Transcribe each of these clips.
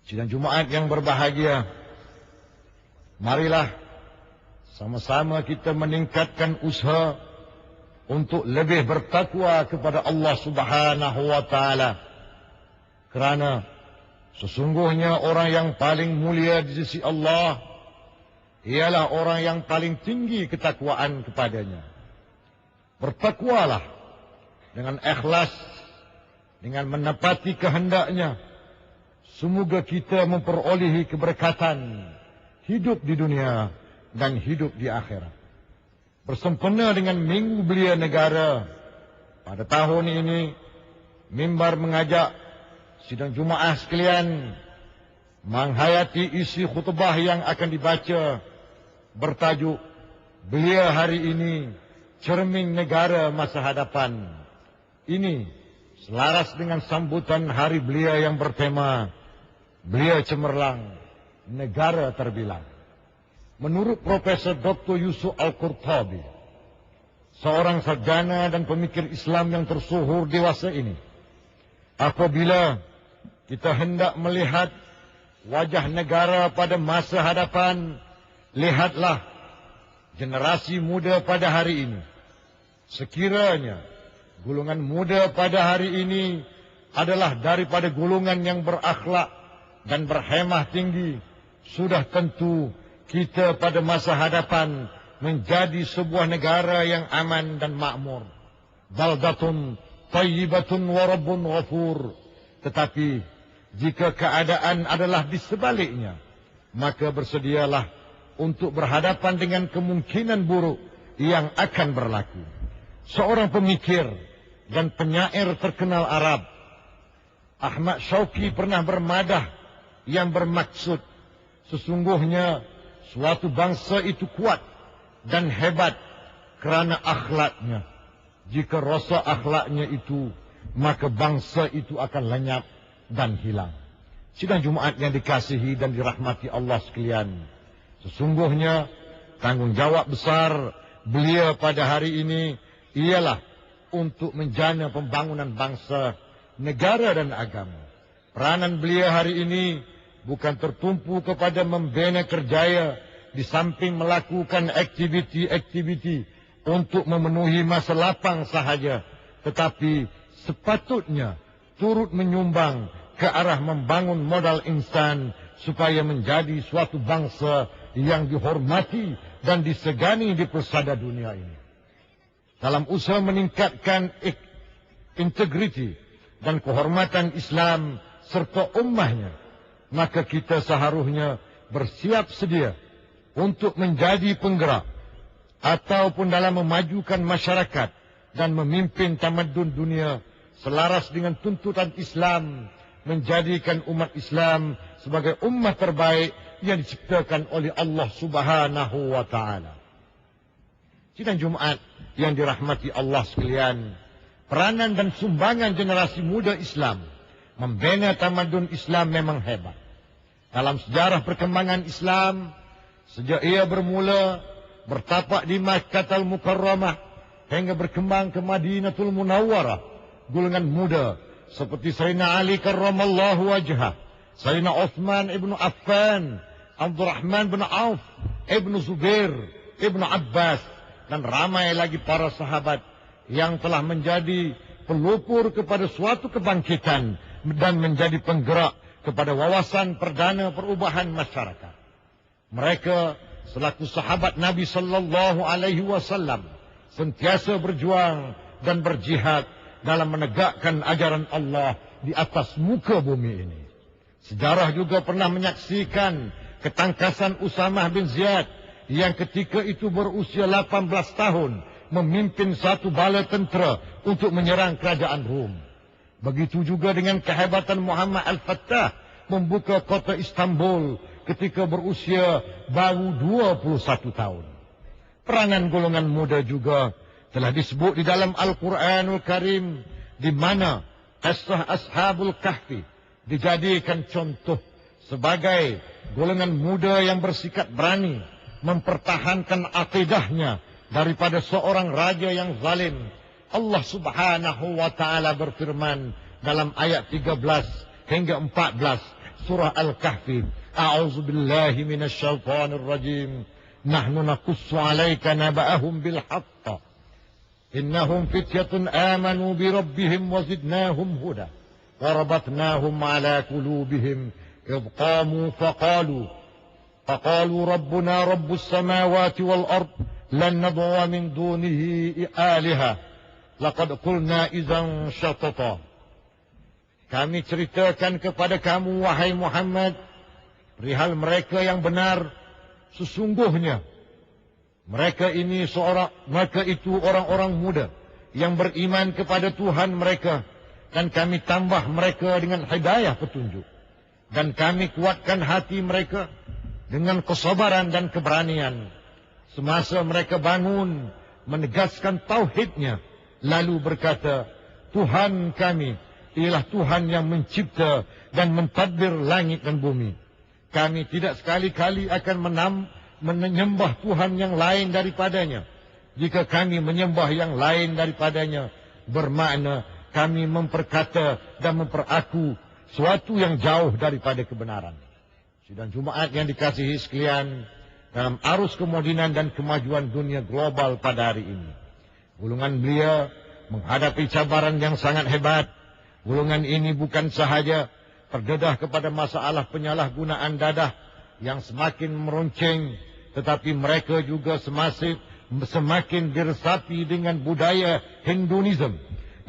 Sidang Jumaat yang berbahagia, marilah sama-sama kita meningkatkan usaha untuk lebih bertakwa kepada Allah Subhanahu wa taala. Kerana sesungguhnya orang yang paling mulia di sisi Allah ialah orang yang paling tinggi ketakwaan kepadanya. Bertakwalah dengan ikhlas, dengan menepati kehendaknya. Semoga kita memperolehi keberkatan hidup di dunia dan hidup di akhirat. Bersempena dengan Minggu Belia Negara, pada tahun ini, mimbar mengajak sidang Jumaat sekalian menghayati isi khutbah yang akan dibaca bertajuk Belia Hari Ini, Cermin Negara Masa Hadapan. Ini selaras dengan sambutan Hari Belia yang bertema Belia Cemerlang, Negara Terbilang. Menurut Profesor Dr. Yusuf Al-Qurtabi, seorang sarjana dan pemikir Islam yang tersohor dewasa ini, apabila kita hendak melihat wajah negara pada masa hadapan, lihatlah generasi muda pada hari ini. Sekiranya golongan muda pada hari ini adalah daripada golongan yang berakhlak dan berhemah tinggi, sudah tentu kita pada masa hadapan menjadi sebuah negara yang aman dan makmur. Baldatun tayyibatun wa rabbun ghafur. Tetapi jika keadaan adalah di sebaliknya, maka bersedialah untuk berhadapan dengan kemungkinan buruk yang akan berlaku. Seorang pemikir dan penyair terkenal Arab, Ahmad Syauqi, pernah bermadah yang bermaksud sesungguhnya suatu bangsa itu kuat dan hebat kerana akhlaknya. Jika rosak akhlaknya itu, maka bangsa itu akan lenyap dan hilang. Sidang Jumaat yang dikasihi dan dirahmati Allah sekalian, sesungguhnya tanggungjawab besar belia pada hari ini ialah untuk menjana pembangunan bangsa, negara dan agama. Peranan belia hari ini bukan tertumpu kepada membina kerjaya di samping melakukan aktiviti-aktiviti untuk memenuhi masa lapang sahaja, tetapi sepatutnya turut menyumbang ke arah membangun modal insan supaya menjadi suatu bangsa yang dihormati dan disegani di persada dunia ini. Dalam usaha meningkatkan integriti dan kehormatan Islam serta ummahnya, maka kita seharusnya bersiap sedia untuk menjadi penggerak ataupun dalam memajukan masyarakat dan memimpin tamadun dunia selaras dengan tuntutan Islam, menjadikan umat Islam sebagai umat terbaik yang diciptakan oleh Allah Subhanahu wa taala. Sidang Jumaat yang dirahmati Allah sekalian, peranan dan sumbangan generasi muda Islam membina tamadun Islam memang hebat. Dalam sejarah perkembangan Islam, sejak ia bermula bertapak di Makkah Al-Mukarramah hingga berkembang ke Madinatul Munawwarah, golongan muda seperti Sayyidina Ali karramallahu wajhah, Sayyidina Uthman ibn Affan, Abdurrahman bin Auf, Ibn Zubair, Ibn Abbas, dan ramai lagi para sahabat yang telah menjadi pelopor kepada suatu kebangkitan dan menjadi penggerak kepada wawasan perdana perubahan masyarakat. Mereka selaku sahabat Nabi sallallahu alaihi wasallam sentiasa berjuang dan berjihad dalam menegakkan ajaran Allah di atas muka bumi ini. Sejarah juga pernah menyaksikan ketangkasan Usamah bin Ziyad yang ketika itu berusia 18 tahun memimpin satu bala tentera untuk menyerang kerajaan Rom. Begitu juga dengan kehebatan Muhammad Al-Fattah membuka kota Istanbul ketika berusia baru 21 tahun. Peranan golongan muda juga telah disebut di dalam Al-Quranul Karim, di mana kisah Ashabul Kahfi dijadikan contoh sebagai golongan muda yang bersikap berani mempertahankan akidahnya daripada seorang raja yang zalim. Allah Subhanahu wa taala berfirman dalam ayat 13 hingga 14, surah Al-Kahfi. A'udzu billahi minasyaitonir rajim. Nahnu naqussu 'alaika naba'ahum bil haqq. Innahum fityatun amanu bi rabbihim wa zidnahum huda. Wa rabatnahum 'ala qulubihim idh qamu faqalu rabbuna rabbus samawati wal ard lan nad'u min dunihi alaha. Laqad qulna idzan syatata. Kami ceritakan kepada kamu, wahai Muhammad, perihal mereka yang benar. Sesungguhnya mereka itu orang-orang muda yang beriman kepada Tuhan mereka, dan kami tambah mereka dengan hidayah petunjuk, dan kami kuatkan hati mereka dengan kesabaran dan keberanian semasa mereka bangun menegaskan tauhidnya, lalu berkata, Tuhan kami ialah Tuhan yang mencipta dan mentadbir langit dan bumi. Kami tidak sekali-kali akan menyembah Tuhan yang lain daripadanya. Jika kami menyembah yang lain daripadanya, bermakna kami memperkata dan memperaku suatu yang jauh daripada kebenaran. Sidang Jumaat yang dikasihi sekalian, dalam arus kemodernan dan kemajuan dunia global pada hari ini, golongan belia menghadapi cabaran yang sangat hebat. Golongan ini bukan sahaja terdedah kepada masalah penyalahgunaan dadah yang semakin meruncing, tetapi mereka juga semakin diresapi dengan budaya Hinduism,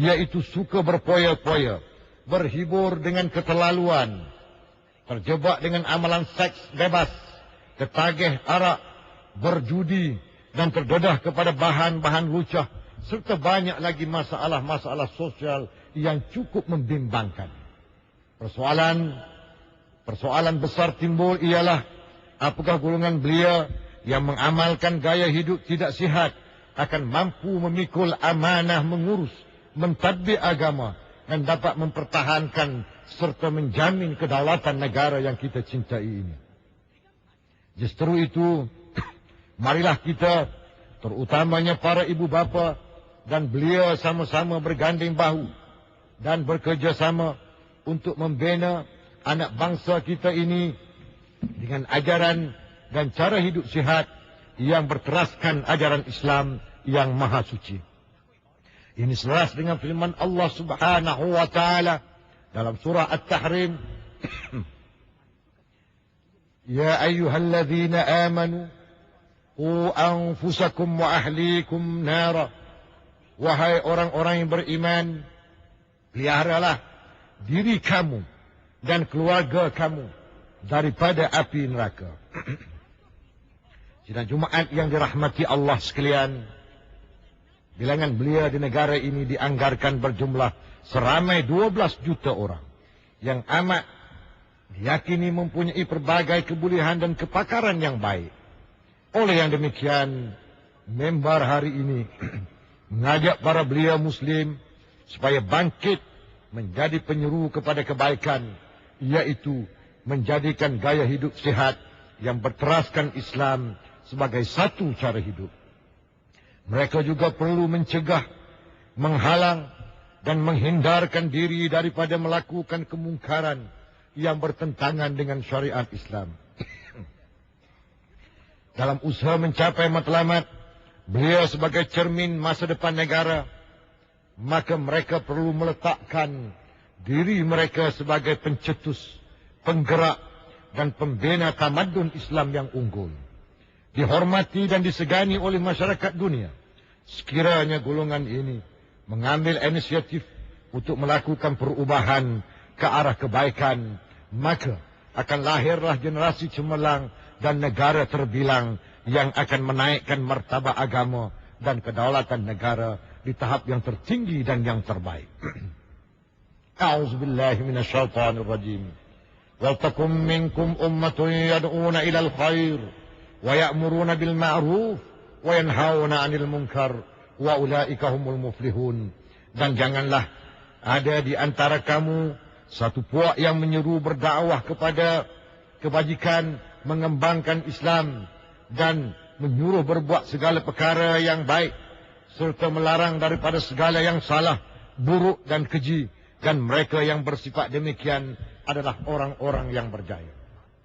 yaitu suka berpoya-poya, berhibur dengan keterlaluan, terjebak dengan amalan seks bebas, ketagih arak, berjudi, dan terdedah kepada bahan-bahan lucah, serta banyak lagi masalah-masalah sosial yang cukup membimbangkan. Persoalan besar timbul ialah, apakah golongan belia yang mengamalkan gaya hidup tidak sihat akan mampu memikul amanah mengurus, mentadbir agama, dan dapat mempertahankan serta menjamin kedaulatan negara yang kita cintai ini. Justru itu, marilah kita, terutamanya para ibu bapa dan belia, sama-sama berganding bahu dan bekerjasama untuk membina anak bangsa kita ini dengan ajaran dan cara hidup sihat yang berteraskan ajaran Islam yang maha suci. Ini selaras dengan firman Allah Subhanahu wa taala dalam surah At-Tahrim, Ya ayyuhalladzina amanu qu anfusakum wa ahlikum nara. Wahai orang-orang yang beriman, peliharalah diri kamu dan keluarga kamu daripada api neraka. Sidang Jumaat yang dirahmati Allah sekalian, bilangan belia di negara ini dianggarkan berjumlah seramai 12 juta orang yang amat diyakini mempunyai berbagai kebolehan dan kepakaran yang baik. Oleh yang demikian, member hari ini mengajak para belia Muslim supaya bangkit menjadi penyeru kepada kebaikan, yaitu menjadikan gaya hidup sehat yang berteraskan Islam sebagai satu cara hidup. Mereka juga perlu mencegah, menghalang, dan menghindarkan diri daripada melakukan kemungkaran yang bertentangan dengan syariat Islam. Dalam usaha mencapai matlamat belia sebagai cermin masa depan negara, maka mereka perlu meletakkan diri mereka sebagai pencetus, penggerak, dan pembina tamadun Islam yang unggul, dihormati dan disegani oleh masyarakat dunia. Sekiranya golongan ini mengambil inisiatif untuk melakukan perubahan ke arah kebaikan, maka akan lahirlah generasi cemerlang dan negara terbilang yang akan menaikkan martabat agama dan kedaulatan negara di tahap yang tertinggi dan yang terbaik. A'udzubillahi minasyaitonir rajim. Wal takum minkum ummatun yad'una ilal khair wa ya'muruna bil ma'ruf wa yanhauna 'anil munkar wa ulaika humul muflihun. Dan janganlah ada di antara kamu satu puak yang menyeru berdakwah kepada kebajikan, mengembangkan Islam, dan menyuruh berbuat segala perkara yang baik, serta melarang daripada segala yang salah, buruk dan keji, Dan mereka yang bersifat demikian adalah orang-orang yang berjaya.